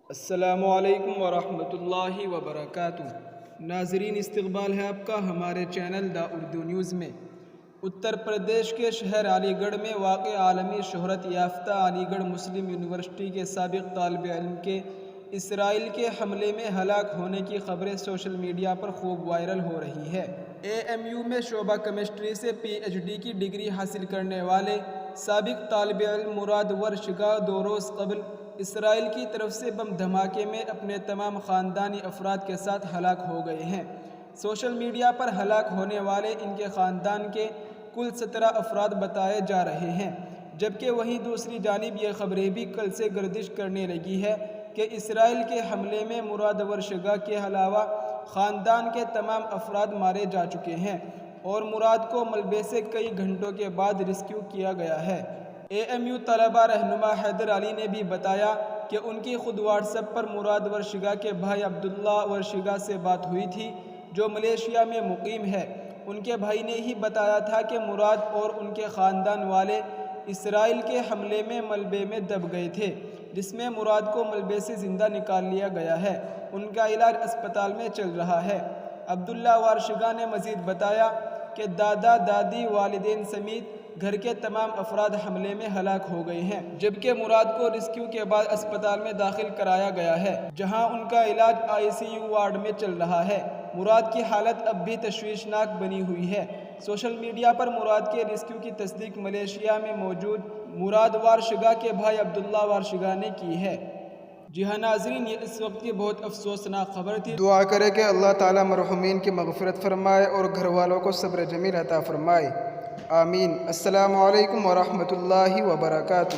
السلام علیکم ورحمۃ اللہ وبرکاتہ۔ ناظرین، استقبال ہے آپ کا ہمارے چینل دا اردو نیوز میں۔ اتر پردیش کے شہر علی گڑھ میں واقع عالمی شہرت یافتہ علی گڑھ مسلم یونیورسٹی کے سابق طالب علم کے اسرائیل کے حملے میں ہلاک ہونے کی خبریں سوشل میڈیا پر خوب وائرل ہو رہی ہے۔ AMU میں شعبہ کیمسٹری سے PhD کی ڈگری حاصل کرنے والے سابق طالب علم مراد ورشگاہ 2 روز قبل اسرائیل کی طرف سے بم دھماکے میں اپنے تمام خاندانی افراد کے ساتھ ہلاک ہو گئے ہیں۔ سوشل میڈیا پر ہلاک ہونے والے ان کے خاندان کے کل 17 افراد بتائے جا رہے ہیں، جبکہ وہیں دوسری جانب یہ خبریں بھی کل سے گردش کرنے لگی ہے کہ اسرائیل کے حملے میں مراد ورشگاہ کے علاوہ خاندان کے تمام افراد مارے جا چکے ہیں اور مراد کو ملبے سے کئی گھنٹوں کے بعد ریسکیو کیا گیا ہے۔ AMU طلبہ رہنما حیدر علی نے بھی بتایا کہ ان کی خود واٹس ایپ پر مراد ورشگاہ کے بھائی عبداللہ ورشگاہ سے بات ہوئی تھی، جو ملیشیا میں مقیم ہے۔ ان کے بھائی نے ہی بتایا تھا کہ مراد اور ان کے خاندان والے اسرائیل کے حملے میں ملبے میں دب گئے تھے، جس میں مراد کو ملبے سے زندہ نکال لیا گیا ہے۔ ان کا علاج اسپتال میں چل رہا ہے۔ عبداللہ ورشگاہ نے مزید بتایا کہ دادا دادی والدین سمیت گھر کے تمام افراد حملے میں ہلاک ہو گئے ہیں، جبکہ مراد کو ریسکیو کے بعد اسپتال میں داخل کرایا گیا ہے، جہاں ان کا علاج ICU وارڈ میں چل رہا ہے۔ مراد کی حالت اب بھی تشویشناک بنی ہوئی ہے۔ سوشل میڈیا پر مراد کے ریسکیو کی تصدیق ملیشیا میں موجود مراد ورشگاہ کے بھائی عبداللہ ورشگاہ نے کی ہے۔ جی ہاں ناظرین، یہ اس وقت کی بہت افسوسناک خبر تھی۔ دعا کرے کہ اللہ تعالیٰ مرحومین کی مغفرت فرمائے اور گھر والوں کو صبر جمیل عطا فرمائے، آمین۔ السلام علیکم ورحمۃ اللہ وبرکاتہ۔